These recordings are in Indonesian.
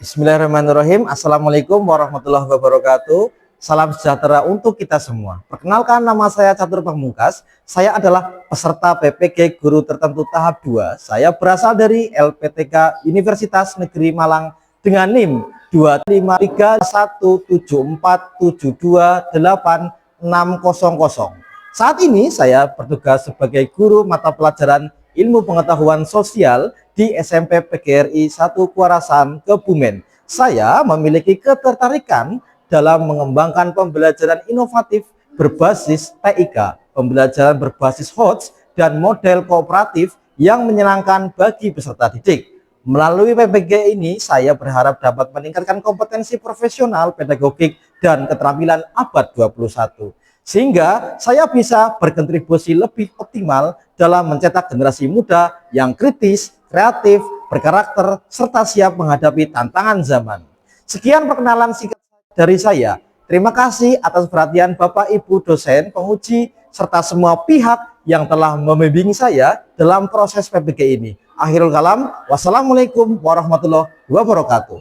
Bismillahirrahmanirrahim. Assalamualaikum warahmatullahi wabarakatuh. Salam sejahtera untuk kita semua. Perkenalkan, nama saya Catur Pamungkas. Saya adalah peserta PPG Guru Tertentu tahap 2. Saya berasal dari LPTK Universitas Negeri Malang dengan NIM 2531747288600. Saat ini saya bertugas sebagai guru mata pelajaran Ilmu Pengetahuan Sosial di SMP PGRI 1 Kuarasan, Kebumen. Saya memiliki ketertarikan dalam mengembangkan pembelajaran inovatif berbasis TIK, pembelajaran berbasis HOTS, dan model kooperatif yang menyenangkan bagi peserta didik. Melalui PPG ini, saya berharap dapat meningkatkan kompetensi profesional, pedagogik, dan keterampilan abad 21. Sehingga saya bisa berkontribusi lebih optimal dalam mencetak generasi muda yang kritis, kreatif, berkarakter, serta siap menghadapi tantangan zaman. Sekian perkenalan singkat dari saya. Terima kasih atas perhatian Bapak Ibu dosen, penguji, serta semua pihak yang telah membimbing saya dalam proses PPG ini. Akhirul kalam, wassalamualaikum warahmatullahi wabarakatuh.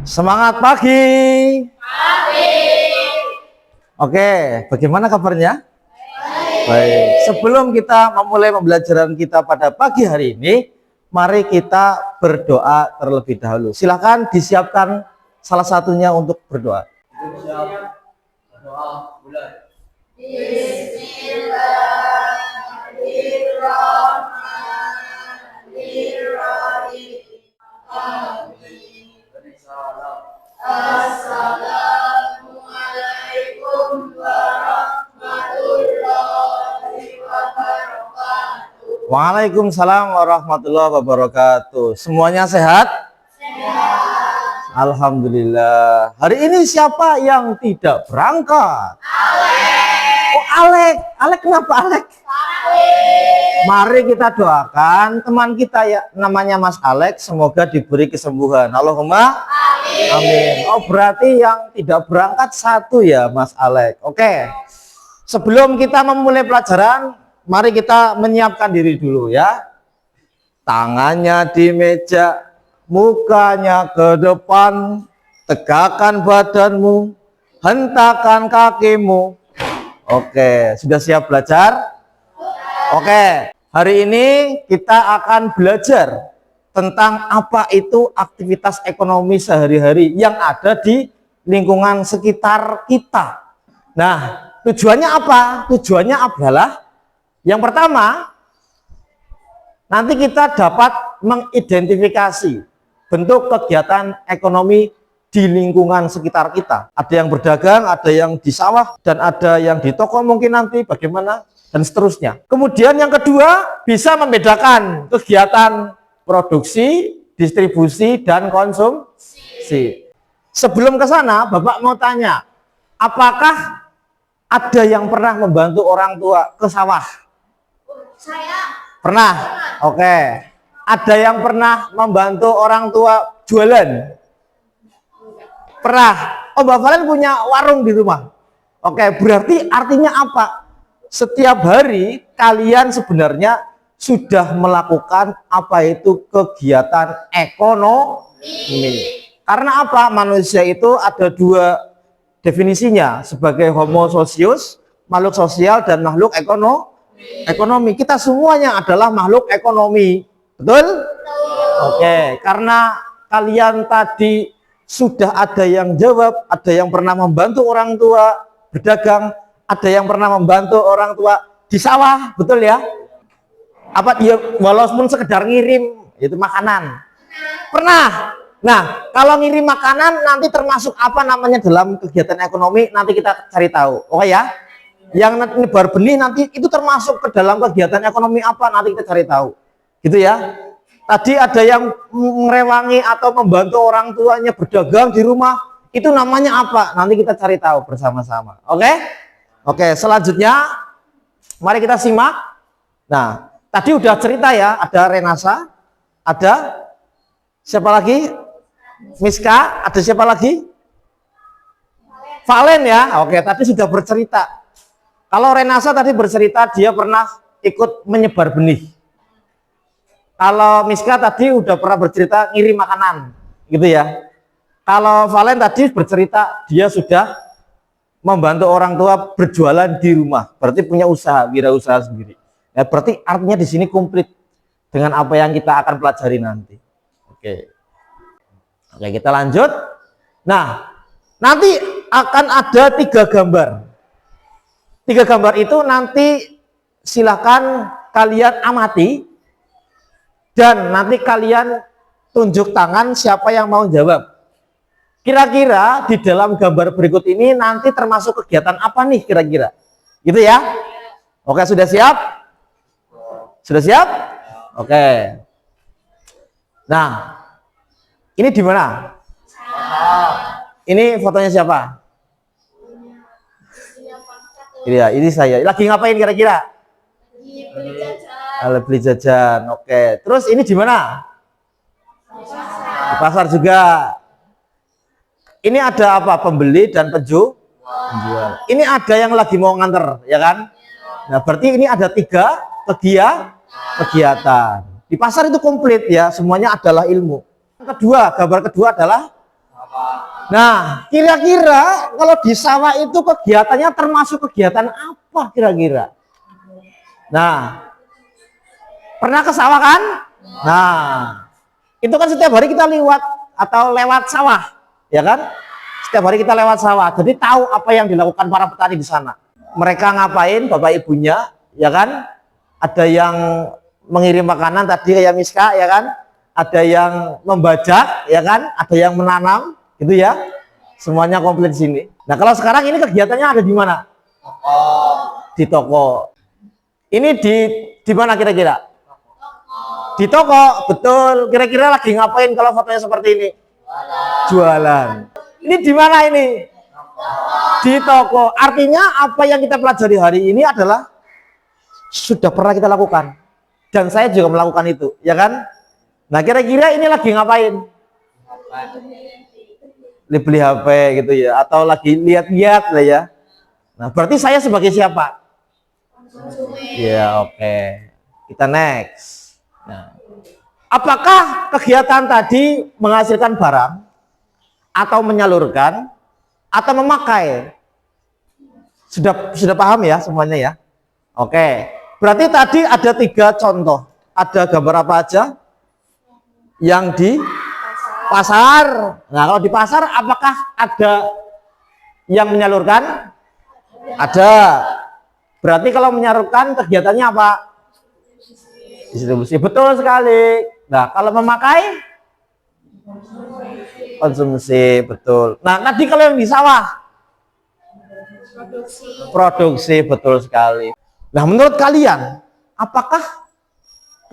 Semangat pagi. Oke, bagaimana kabarnya? Baik. Sebelum kita memulai pembelajaran kita pada pagi hari ini, mari kita berdoa terlebih dahulu. Silakan disiapkan salah satunya untuk berdoa. Assalamualaikum warahmatullahi wabarakatuh. Waalaikumsalam warahmatullahi wabarakatuh. Semuanya sehat? Sehat. Alhamdulillah. Hari ini siapa yang tidak berangkat? Alek. Oh, Alek. Alek kenapa Alek? Mari kita doakan teman kita ya, namanya Mas Alek, semoga diberi kesembuhan. Allahumma amin. Amin. Oh, berarti yang tidak berangkat satu ya Mas Alek. Oke. Sebelum kita memulai pelajaran, mari kita menyiapkan diri dulu ya. Tangannya di meja, mukanya ke depan, tegakkan badanmu, hentakan kakimu. Oke, sudah siap belajar? Oke, hari ini kita akan belajar tentang apa itu aktivitas ekonomi sehari-hari yang ada di lingkungan sekitar kita. Nah, tujuannya apa? Tujuannya adalah yang pertama, nanti kita dapat mengidentifikasi bentuk kegiatan ekonomi di lingkungan sekitar kita. Ada yang berdagang, ada yang di sawah, dan ada yang di toko mungkin nanti bagaimana, dan seterusnya. Kemudian yang kedua, bisa membedakan kegiatan produksi, distribusi, dan konsumsi. Sebelum ke sana, Bapak mau tanya, apakah ada yang pernah membantu orang tua ke sawah? Saya. Pernah? Oke. Ada yang pernah membantu orang tua jualan? Pernah. Oh, Mbak Valen punya warung di rumah. Oke, berarti artinya apa? Setiap hari kalian sebenarnya sudah melakukan apa itu kegiatan ekonomi. Karena apa? Manusia itu ada dua definisinya, sebagai homo socius, makhluk sosial, dan makhluk ekonomi. Kita semuanya adalah makhluk ekonomi. Betul? Oke, karena kalian tadi sudah ada yang jawab, ada yang pernah membantu orang tua berdagang, ada yang pernah membantu orang tua di sawah, betul ya? Apa dia walaupun sekedar ngirim itu makanan? Pernah. Nah, kalau ngirim makanan nanti termasuk apa namanya dalam kegiatan ekonomi, nanti kita cari tahu. Oke ya? Yang nebar benih nanti itu termasuk ke dalam kegiatan ekonomi apa, nanti kita cari tahu. Gitu ya? Tadi ada yang merewangi atau membantu orang tuanya berdagang di rumah, itu namanya apa? Nanti kita cari tahu bersama-sama. Oke? Oke, selanjutnya mari kita simak. Nah, tadi udah cerita ya, ada Renasa, ada siapa lagi? Miska, ada siapa lagi? Valen ya. Oke, tadi sudah bercerita. Kalau Renasa tadi bercerita dia pernah ikut menyebar benih. Kalau Miska tadi udah pernah bercerita ngirim makanan. gitu ya. Kalau Valen tadi bercerita dia sudah membantu orang tua berjualan di rumah, berarti punya usaha, wirausaha sendiri. Ya, berarti artinya di sini komplit dengan apa yang kita akan pelajari nanti. Oke. Oke, kita lanjut. Nah, nanti akan ada 3 gambar. 3 gambar itu nanti silakan kalian amati dan nanti kalian tunjuk tangan siapa yang mau jawab. Kira-kira di dalam gambar berikut ini nanti termasuk kegiatan apa nih kira-kira? Gitu ya? Oke, sudah siap? Sudah siap? Oke. Nah, ini di mana? Ini fotonya siapa? Iya, ini saya. Lagi ngapain kira-kira? Lagi beli jajan. Oke. Terus ini di mana? Di pasar juga. Ini ada apa? Pembeli dan penjual. Ini ada yang lagi mau nganter, ya kan? Nah, berarti ini ada 3 kegiatan. Di pasar itu komplit ya, semuanya adalah ilmu. Gambar kedua adalah, nah, kira-kira kalau di sawah itu kegiatannya termasuk kegiatan apa kira-kira? Nah, pernah ke sawah kan? Nah, itu kan setiap hari kita lewat sawah, ya kan? Setiap hari kita lewat sawah, jadi tahu apa yang dilakukan para petani di sana. Mereka ngapain, bapak ibunya, ya kan? Ada yang mengirim makanan tadi kayak Miska, ya kan? Ada yang membajak, ya kan? Ada yang menanam, gitu ya. Semuanya komplit di sini. Nah, kalau sekarang ini kegiatannya ada di mana? Di toko. Ini di mana kira-kira? Di toko, betul. Kira-kira lagi ngapain kalau fotonya seperti ini? Jualan. Ini di mana ini? Di toko. Artinya apa yang kita pelajari hari ini adalah sudah pernah kita lakukan. Dan saya juga melakukan itu, ya kan? Nah, kira-kira ini lagi ngapain? Beli HP gitu ya, atau lagi lihat-lihat lah ya. Nah, berarti saya sebagai siapa? Ya, oke. Kita next. Nah, apakah kegiatan tadi menghasilkan barang atau menyalurkan atau memakai? Sudah paham ya semuanya ya? Oke. Berarti tadi ada 3 contoh. Ada gambar apa aja? Yang di pasar. Nah, kalau di pasar apakah ada yang menyalurkan? Ada. Berarti kalau menyalurkan kegiatannya apa? Distribusi. Betul sekali. Nah, kalau memakai? Konsumsi. Betul. Nah, tadi kalau yang di sawah? Produksi. Betul sekali. Nah, menurut kalian, apakah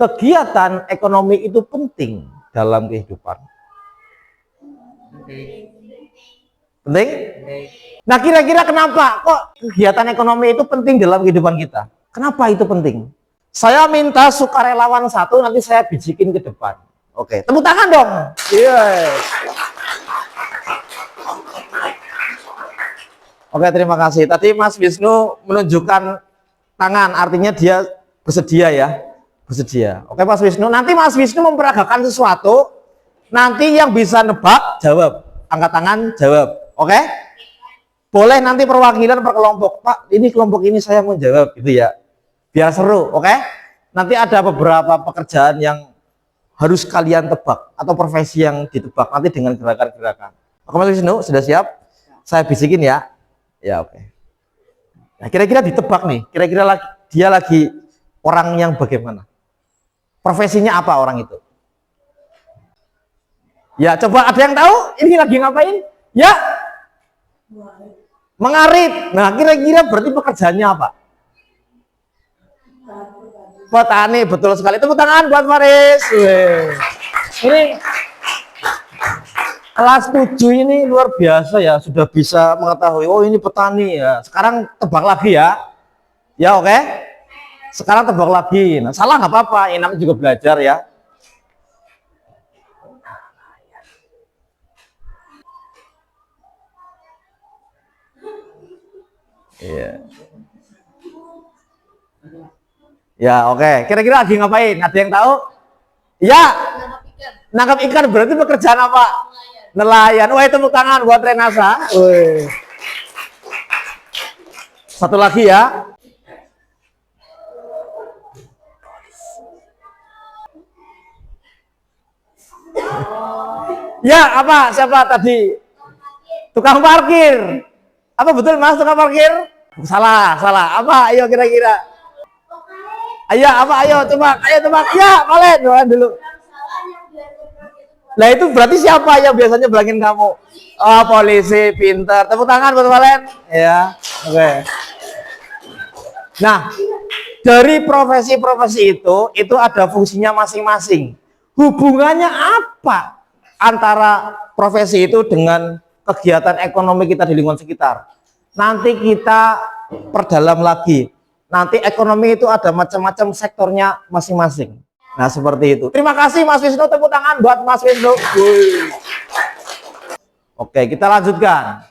kegiatan ekonomi itu penting dalam kehidupan? Penting? Nah, kira-kira kenapa kok kegiatan ekonomi itu penting dalam kehidupan kita? Kenapa itu penting? Saya minta sukarelawan 1, nanti saya bijikin ke depan. Oke, tepuk tangan dong. Yes. Oke, terima kasih. Tadi Mas Wisnu menunjukkan tangan, artinya dia bersedia ya. Bersedia. Oke, Mas Wisnu. Nanti Mas Wisnu memperagakan sesuatu. Nanti yang bisa nebak, jawab. Angkat tangan, jawab. Oke? Boleh nanti perwakilan per kelompok. Pak, ini kelompok ini saya mau jawab. Gitu ya. Biar seru, oke? Nanti ada beberapa pekerjaan yang harus kalian tebak. Atau profesi yang ditebak. Nanti dengan gerakan-gerakan. Oke, Mas Wisnu, sudah siap? Saya bisikin ya. Ya, oke. Nah, kira-kira ditebak nih. Kira-kira dia lagi orang yang bagaimana? Profesinya apa orang itu? Ya, coba ada yang tahu? Ini lagi ngapain? Ya, mengarit. Nah, kira-kira berarti pekerjaannya apa? Petani, betul sekali. Tepuk tangan buat Faris. Ini kelas 7 ini luar biasa ya, sudah bisa mengetahui, oh ini petani ya. Sekarang tebak lagi ya. Ya, oke. Sekarang tebak lagi. Nah, salah nggak apa-apa, ini namanya juga belajar ya. Iya. Ya, oke. Kira-kira lagi ngapain? Ada yang tahu? Ya. Nangkap ikan berarti pekerjaan apa? Nelayan. Wah, tepuk tangan buat Renasa. Wih. Satu lagi ya. Ya, apa? Siapa tadi? Tukang parkir. Apa betul Mas tukang parkir? Salah, salah. Apa? Ayo kira-kira. Ayo, apa? Ayo tebak. Ayo tebak. Ya, Valen. Valen dulu. Nah, itu berarti siapa yang biasanya bilangin kamu? Oh, polisi, pinter. Tepuk tangan buat Valen. Ya, oke. Nah, dari profesi-profesi itu ada fungsinya masing-masing. Hubungannya apa antara profesi itu dengan kegiatan ekonomi kita di lingkungan sekitar? Nanti kita perdalam lagi. Nanti ekonomi itu ada macam-macam sektornya masing-masing. Nah, seperti itu. Terima kasih Mas Wisnu, tepuk tangan buat Mas Wisnu. Oke, kita lanjutkan.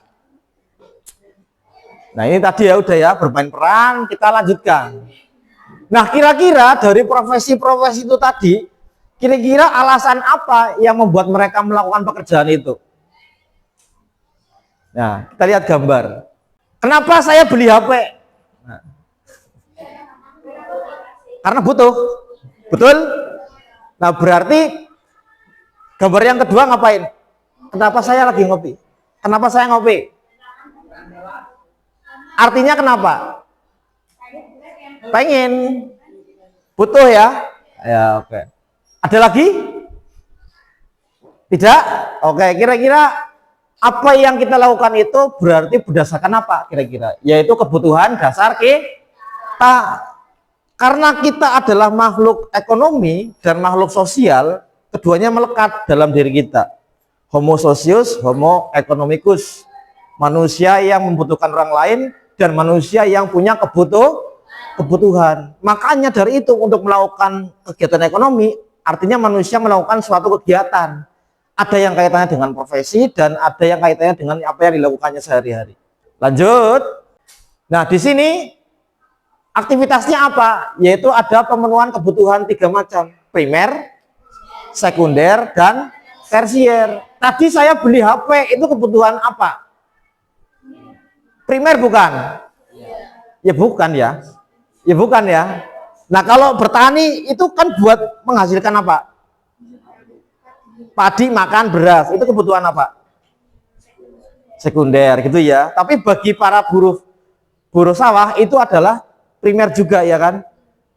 Nah, ini tadi ya udah ya, bermain peran, kita lanjutkan. Nah, kira-kira dari profesi-profesi itu tadi, kira-kira alasan apa yang membuat mereka melakukan pekerjaan itu? Nah, kita lihat gambar. Kenapa saya beli HP? Nah, karena butuh. Betul? Nah, berarti gambar yang kedua ngapain? Kenapa saya lagi ngopi? Kenapa saya ngopi? Artinya kenapa? Pengen. Butuh ya? Ya, oke. Ada lagi? Tidak? Oke, kira-kira apa yang kita lakukan itu berarti berdasarkan apa kira-kira? Yaitu kebutuhan dasar kita. Karena kita adalah makhluk ekonomi dan makhluk sosial, keduanya melekat dalam diri kita. Homo socius, homo economicus. Manusia yang membutuhkan orang lain dan manusia yang punya kebutuhan. Makanya dari itu untuk melakukan kegiatan ekonomi, artinya manusia melakukan suatu kegiatan. Ada yang kaitannya dengan profesi dan ada yang kaitannya dengan apa yang dilakukannya sehari-hari. Lanjut. Nah, di sini aktivitasnya apa? Yaitu ada pemenuhan kebutuhan 3 macam. Primer, sekunder, dan tersier. Tadi saya beli HP, itu kebutuhan apa? Primer bukan? Ya bukan ya. Ya bukan ya. Nah, kalau bertani itu kan buat menghasilkan apa? Padi, makan, beras. Itu kebutuhan apa? Sekunder gitu ya. Tapi bagi para buruh sawah itu adalah primer juga ya kan,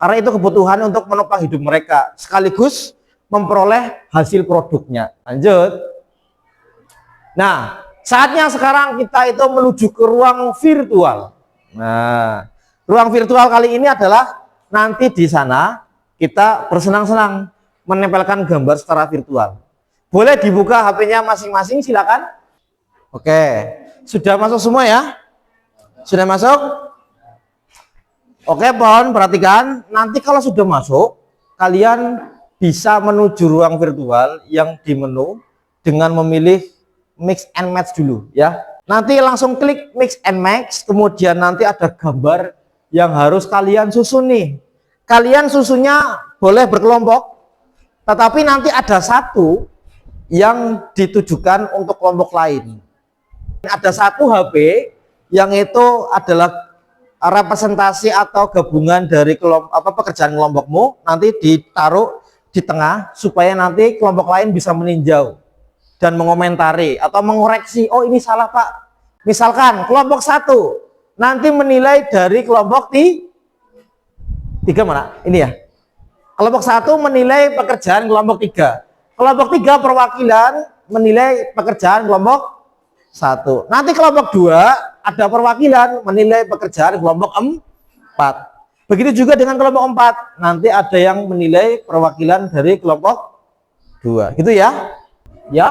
karena itu kebutuhan untuk menopang hidup mereka sekaligus memperoleh hasil produknya. Lanjut. Nah, saatnya sekarang kita itu menuju ke ruang virtual. Nah, ruang virtual kali ini adalah nanti di sana kita bersenang-senang menempelkan gambar secara virtual. Boleh dibuka HP-nya masing-masing, silakan. Oke, sudah masuk semua ya? Sudah masuk? Oke, pohon perhatikan, nanti kalau sudah masuk, kalian bisa menuju ruang virtual yang di menu dengan memilih mix and match dulu ya. Nanti langsung klik mix and match, kemudian nanti ada gambar yang harus kalian susun nih. Kalian susunnya boleh berkelompok, tetapi nanti ada satu yang ditujukan untuk kelompok lain. Ada satu HP yang itu adalah representasi atau gabungan dari pekerjaan kelompokmu, nanti ditaruh di tengah supaya nanti kelompok lain bisa meninjau dan mengomentari atau mengoreksi. Oh, ini salah Pak. Misalkan kelompok 1 nanti menilai dari kelompok 3 mana? Ini ya. Kelompok 1 menilai pekerjaan kelompok 3. Kelompok 3 perwakilan menilai pekerjaan kelompok 1. Nanti kelompok 2 ada perwakilan menilai pekerjaan kelompok 4. Begitu juga dengan kelompok 4. Nanti ada yang menilai perwakilan dari kelompok 2. Gitu ya? Ya.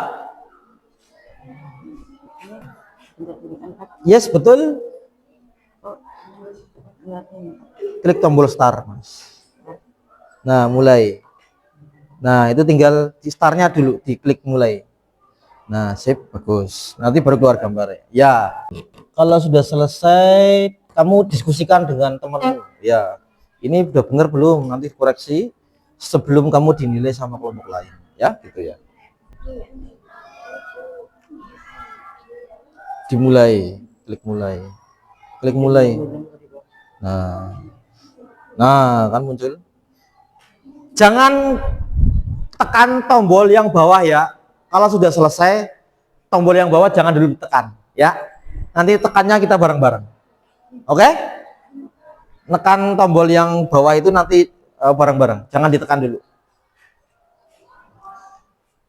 Yes, betul. Klik tombol start, Mas. Nah, mulai. Nah, itu tinggal di startnya dulu, diklik mulai. Nah, sip, bagus. Nanti baru keluar gambarnya. Ya. Kalau sudah selesai, kamu diskusikan dengan temanmu. Ya, ini udah bener belum? Nanti koreksi sebelum kamu dinilai sama kelompok lain. Ya, gitu ya. Dimulai, klik mulai. Klik mulai. Nah, kan muncul. Jangan tekan tombol yang bawah ya. Kalau sudah selesai, tombol yang bawah jangan dulu ditekan ya. Nanti tekannya kita bareng-bareng. Oke? Nekan tombol yang bawah itu nanti bareng-bareng. Jangan ditekan dulu.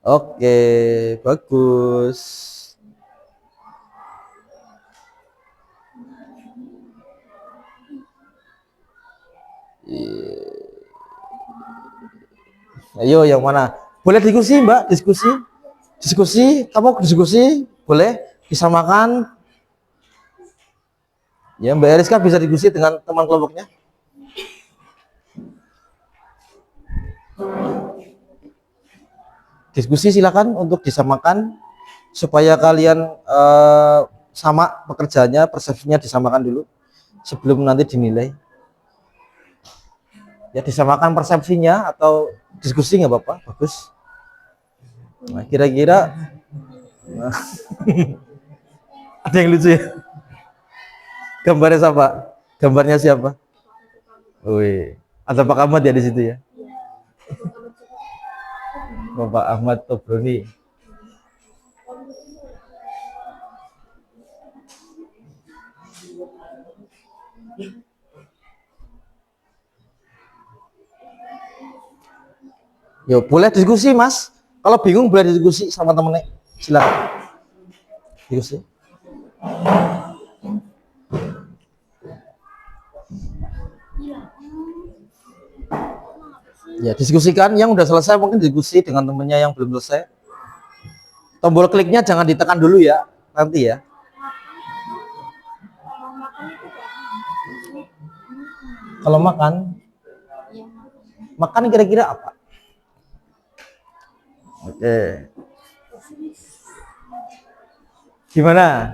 Oke, bagus. Ayo yang mana? Boleh diskusi Mbak, diskusi, kamu diskusi, boleh disamakan. Ya Mbak Eriska bisa diskusi dengan teman kelompoknya. Diskusi silakan untuk disamakan supaya kalian sama pekerjaannya, persepsinya disamakan dulu sebelum nanti dinilai. Ya disamakan persepsinya atau diskusi nggak apa-apa, bagus. Nah, kira-kira ada yang lucu ya? Gambarnya siapa? Gambarnya siapa? Wih, ada Pak Ahmad ya di situ ya? Bapak Ahmad Tobroni. Yo, boleh diskusi Mas. Kalau bingung boleh diskusi sama temennya. Silakan. Diskusi. Ya, diskusikan. Yang udah selesai mungkin diskusi dengan temennya yang belum selesai. Tombol kliknya jangan ditekan dulu ya, nanti ya. Kalau makan kira-kira apa? Oke. Gimana?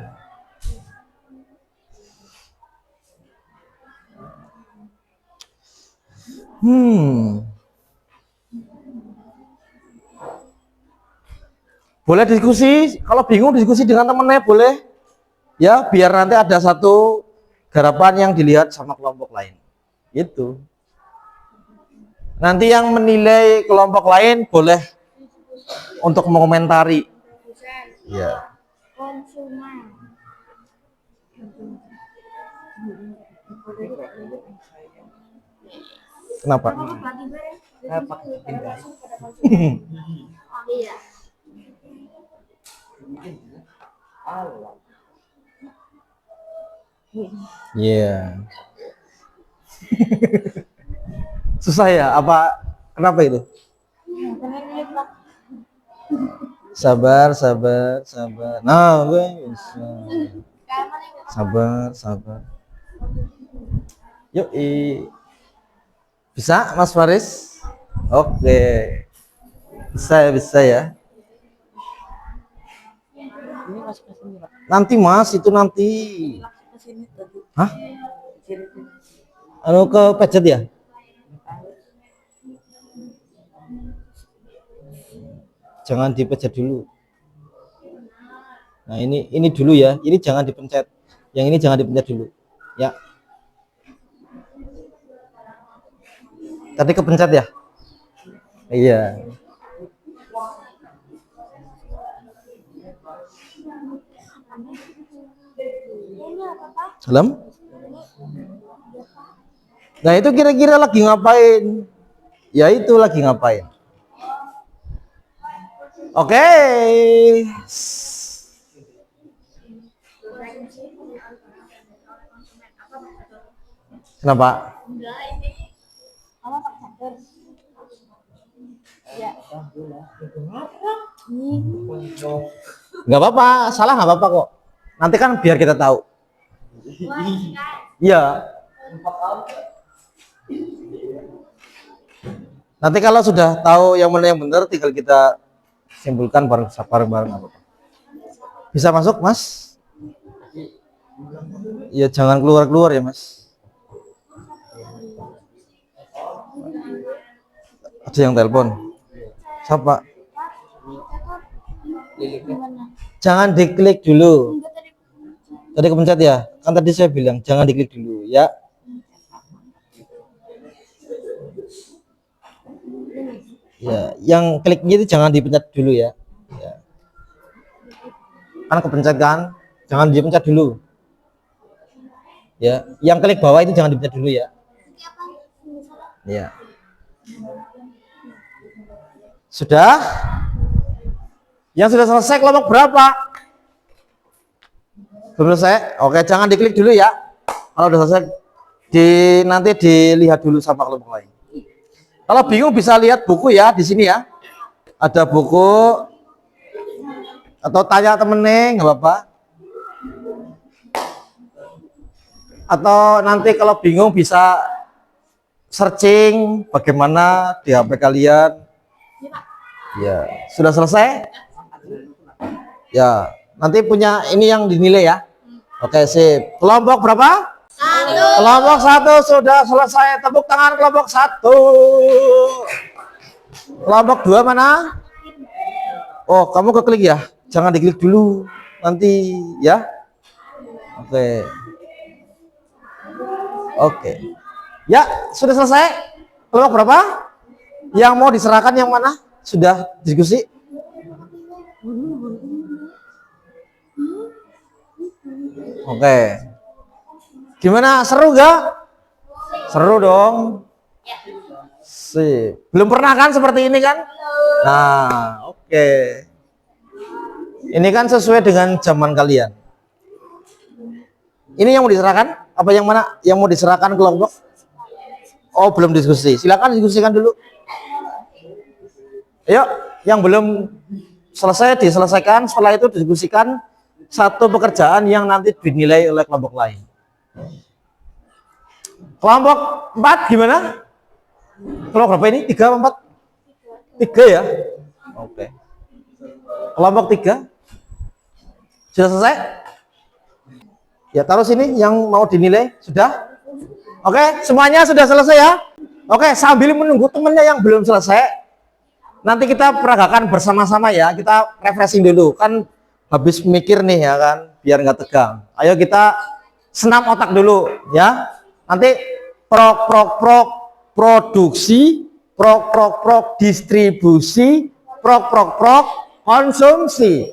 Boleh diskusi, kalau bingung diskusi dengan temennya boleh. Ya, biar nanti ada satu garapan yang dilihat sama kelompok lain. Itu. Nanti yang menilai kelompok lain boleh untuk mengomentari. Ya. Kenapa? Iya. Susah ya? Apa? Kenapa itu? Sabar. Nah, gue bisa. Sabar. Yuk, bisa Mas Faris? Oke. Bisa ya. Nanti Mas, itu nanti. Hah? Anu ke pejet ya? Jangan dipencet dulu. Nah, ini dulu ya. Ini jangan dipencet. Yang ini jangan dipencet dulu. Ya. Tadi kepencet ya? Iya. Salam. Nah, itu kira-kira lagi ngapain? Ya, itu lagi ngapain? Oke. Kenapa? Nggak apa-apa, salah nggak apa-apa kok. Nanti kan biar kita tahu. Iya. Nanti kalau sudah tahu yang mana yang benar, tinggal kita simpulkan bareng-bareng apa. Bisa masuk, Mas? Ya jangan keluar-keluar ya, Mas. Ada yang telepon. Siapa? Jangan diklik dulu. Tadi kepencet ya? Kan tadi saya bilang jangan diklik dulu ya. Ya, yang kliknya itu jangan dipencet dulu ya. Ya. Kan kepencet kan? Jangan dipencet dulu. Ya, yang klik bawah itu jangan dipencet dulu ya. Ya. Sudah? Yang sudah selesai kelompok berapa? Belum selesai? Oke, jangan diklik dulu ya. Kalau udah selesai, nanti dilihat dulu sama kelompok lain. Kalau bingung bisa lihat buku ya di sini ya. Ada buku atau tanya temennya nggak apa-apa. Atau nanti kalau bingung bisa searching bagaimana di HP kalian. Ya, sudah selesai? Ya, nanti punya ini yang dinilai ya. Oke, sip. Kelompok berapa? 1. Kelompok 1 sudah selesai. Tepuk tangan kelompok 1. Kelompok 2 mana? Oh, kamu keklik ya? Jangan diklik dulu. Nanti ya. Oke. Oke. Ya, sudah selesai. Kelompok berapa? Yang mau diserahkan yang mana? Sudah diskusi? Oke. Gimana, seru gak? Seru dong. Sip. Belum pernah kan seperti ini kan? Nah, oke. Ini kan sesuai dengan zaman kalian. Ini yang mau diserahkan? Apa yang mana? Yang mau diserahkan kelompok? Oh, belum diskusi. Silakan diskusikan dulu. Ayo, yang belum selesai diselesaikan. Setelah itu diskusikan satu pekerjaan yang nanti dinilai oleh kelompok lain. Kelompok 4 gimana? Kelompok berapa ini? 3 apa 4? 3 ya? Oke. Kelompok 3 sudah selesai? Ya, taruh sini yang mau dinilai. Sudah? Oke, semuanya sudah selesai ya? Oke, sambil menunggu temennya yang belum selesai, nanti kita peragakan bersama-sama ya. Kita refreshing dulu. Kan habis mikir nih ya kan, biar nggak tegang. Ayo kita senam otak dulu ya. Nanti produksi, distribusi, konsumsi,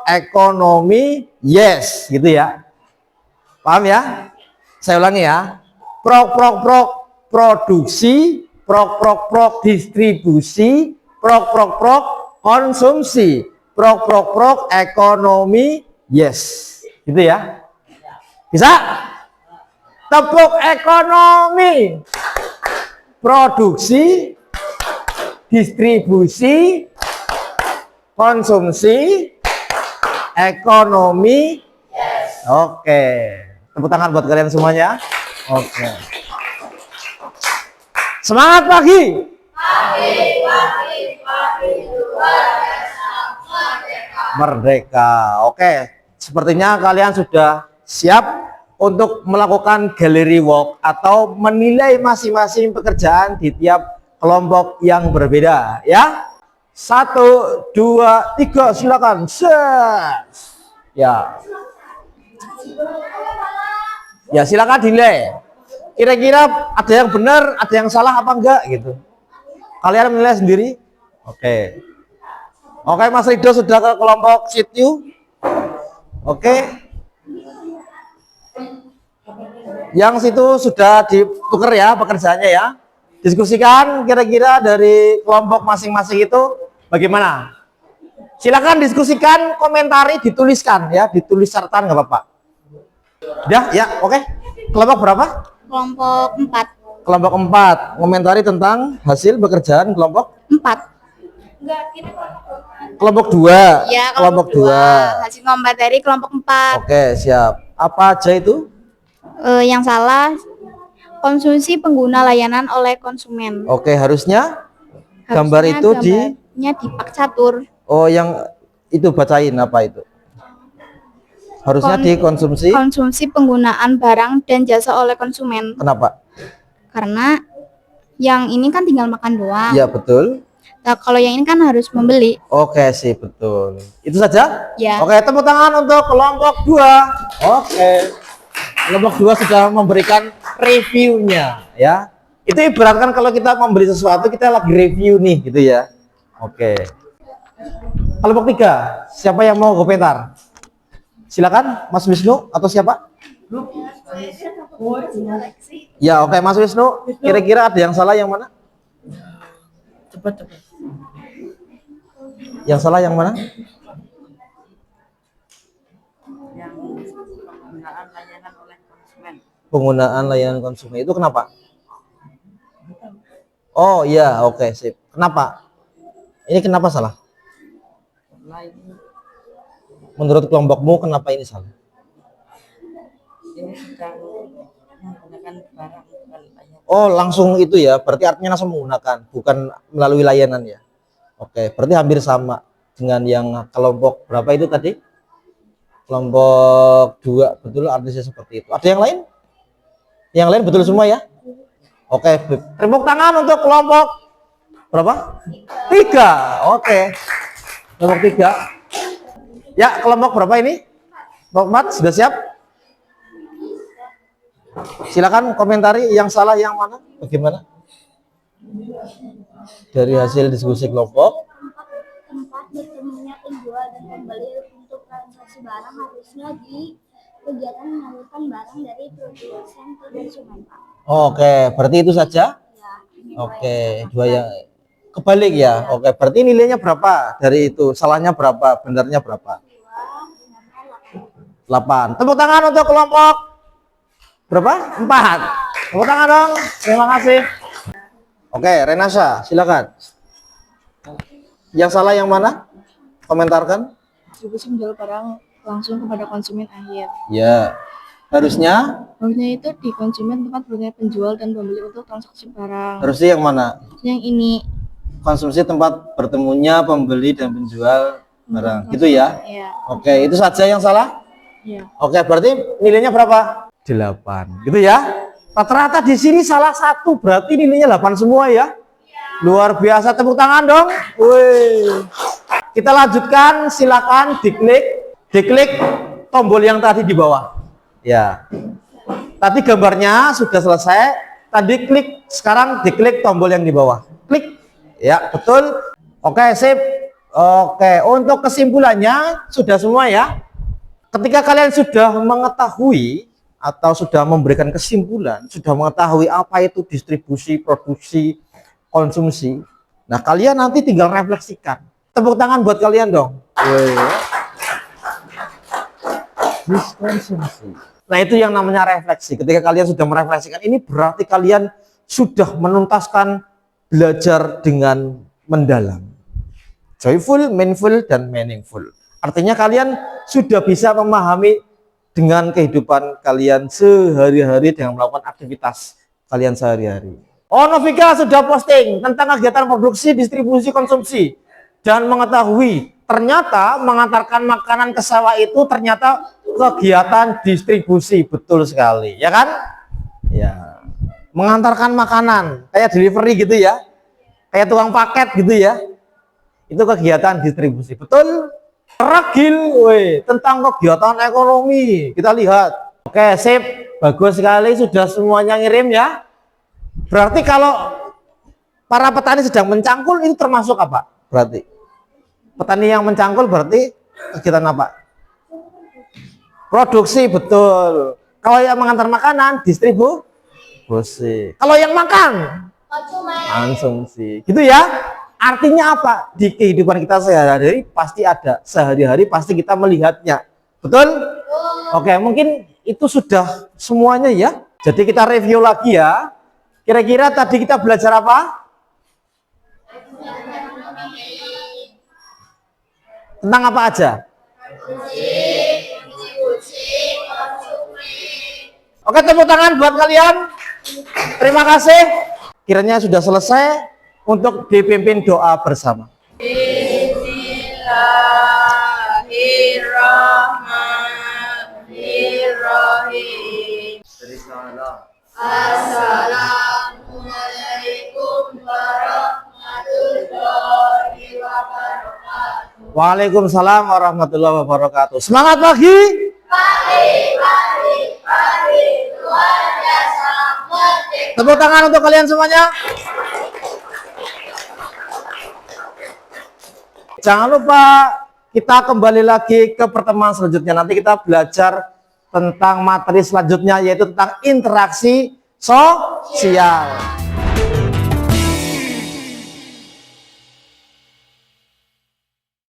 ekonomi, yes, gitu ya. Paham ya? Saya ulangi ya. Produksi, distribusi, konsumsi, ekonomi, yes, gitu ya. Bisa? Tepuk ekonomi, produksi, distribusi, konsumsi, ekonomi, yes. Oke, tepuk tangan buat kalian semuanya. Oke, semangat pagi. Merdeka. Oke, sepertinya kalian sudah siap untuk melakukan gallery walk atau menilai masing-masing pekerjaan di tiap kelompok yang berbeda ya. 1, 2, 3 silakan. Ya. Ya, silakan dinilai. Kira-kira ada yang benar, ada yang salah apa enggak gitu. Kalian menilai sendiri. Oke. Oke, Mas Rido sudah ke kelompok situ. Oke. Yang situ sudah ditukar ya pekerjaannya ya. Diskusikan kira-kira dari kelompok masing-masing itu bagaimana. Silakan diskusikan, komentari, dituliskan ya, ditulis catatan nggak apa-apa. Ya, oke. Kelompok berapa? Kelompok 4. Kelompok 4. Komentari tentang hasil pekerjaan kelompok 4. Kelompok 2. Ya, kelompok 2. Hasil komentari kelompok 4. Oke, siap. Apa aja itu? Yang salah konsumsi pengguna layanan oleh konsumen. Oke, harusnya gambar itu gambarnya di Pak Catur. Oh, yang itu bacain apa itu? Harusnya dikonsumsi. Konsumsi penggunaan barang dan jasa oleh konsumen. Kenapa? Karena yang ini kan tinggal makan doang. Iya, betul. Nah, kalau yang ini kan harus membeli. Oke sih, betul. Itu saja? Ya. Oke, tepuk tangan untuk kelompok 2. Oke. Kelompok 2 sudah memberikan reviewnya ya. Itu ibaratkan kalau kita membeli sesuatu kita lagi review nih gitu ya. Oke. Kelompok 3, siapa yang mau komentar? Silakan Mas Wisnu atau siapa? Ya, oke Mas Wisnu, kira-kira ada yang salah yang mana? Cepat. Yang salah yang mana? Yang penggunaan layanan oleh konsumen. Penggunaan layanan konsumen itu kenapa? Oh iya, oke sip. Kenapa? Ini kenapa salah? Lain Menurut kelompokmu kenapa ini salah? ini sedang menggunakan barang bukan layanan. Oh langsung itu ya, berarti artinya langsung menggunakan, bukan melalui layanan ya. Oke, berarti hampir sama dengan yang kelompok berapa itu tadi? Kelompok 2, betul artinya seperti itu. Ada yang lain? Yang lain betul semua ya? Oke, tepuk tangan untuk kelompok berapa? 3. Oke. Kelompok 3. Ya, kelompok berapa ini? Kelompok 4 sudah siap? Silakan komentari yang salah yang mana? Bagaimana? Dari hasil diskusi kelompok. Tempat bertemunya penjual dan pembeli untuk transaksi barang harusnya di kegiatan menyalurkan barang dari produsen ke konsumen, Pak. Oke, berarti itu saja? Ya, ini Oke, dua yang kebalik ya. Oke, berarti nilainya berapa dari itu? Salahnya berapa? Benarnya berapa? 8. Tepuk tangan untuk kelompok berapa? 4. Tepuk tangan dong. Terima kasih. Oke, Renasha, silakan. Yang salah yang mana? Komentarkan. Distribusi menjual barang langsung kepada konsumen akhir. Ya. Harusnya Harusnya itu di konsumen tempat bertemu penjual dan pembeli untuk transaksi barang. harusnya yang mana? Yang ini Konsumsi tempat bertemunya pembeli dan penjual barang. Gitu ya. ya, Oke, itu saja yang salah? ya. Oke, berarti nilainya berapa? 8. Gitu ya. Rata-rata di sini salah satu, berarti nilainya 8 semua ya. Luar biasa, tepuk tangan dong. Wih. Kita lanjutkan, silakan diklik tombol yang tadi di bawah. Ya. Tadi gambarnya sudah selesai. Tadi klik, sekarang diklik tombol yang di bawah. Klik. Ya, betul. Oke, sip. Oke, untuk kesimpulannya sudah semua ya. Ketika kalian sudah mengetahui atau sudah memberikan kesimpulan, sudah mengetahui apa itu distribusi, produksi, konsumsi. Nah, kalian nanti tinggal refleksikan. Tepuk tangan buat kalian dong. Diskonsumsi. Nah, itu yang namanya refleksi. Ketika kalian sudah merefleksikan, ini berarti kalian sudah menuntaskan belajar dengan mendalam. Joyful, mindful, dan meaningful. Artinya kalian sudah bisa memahami dengan kehidupan kalian sehari-hari dengan melakukan aktivitas kalian sehari-hari. Oh, Novika sudah posting tentang kegiatan produksi, distribusi, konsumsi. Dan mengetahui ternyata mengantarkan makanan ke sawah itu ternyata kegiatan distribusi. Betul sekali, ya kan? Ya. Mengantarkan makanan, kayak delivery gitu ya. Kayak tukang paket gitu ya. Itu kegiatan distribusi. Betul? Ragil, tentang kegiatan ekonomi. Kita lihat. Oke, sip. Bagus sekali sudah semuanya ngirim ya. Berarti kalau para petani sedang mencangkul itu termasuk apa? Berarti petani yang mencangkul berarti kegiatan apa? Produksi, betul. Kalau yang mengantar makanan, distribusi. Kalau yang makan, konsumsi. Gitu ya. Artinya apa? Di kehidupan kita sehari-hari pasti ada. Sehari-hari pasti kita melihatnya. Betul? Oke, mungkin itu sudah semuanya ya. Jadi kita review lagi ya. Kira-kira tadi kita belajar apa? Tentang apa aja? Oke, tepuk tangan buat kalian. Terima kasih. Kiranya sudah selesai. Untuk dipimpin doa bersama. Bismillahirrahmanirrahim. Assalamualaikum warahmatullahi Waalaikumsalam warahmatullahi wabarakatuh. Semangat pagi. Tepuk tangan untuk kalian semuanya. Jangan lupa kita kembali lagi ke pertemuan selanjutnya. Nanti kita belajar tentang materi selanjutnya, yaitu tentang interaksi sosial.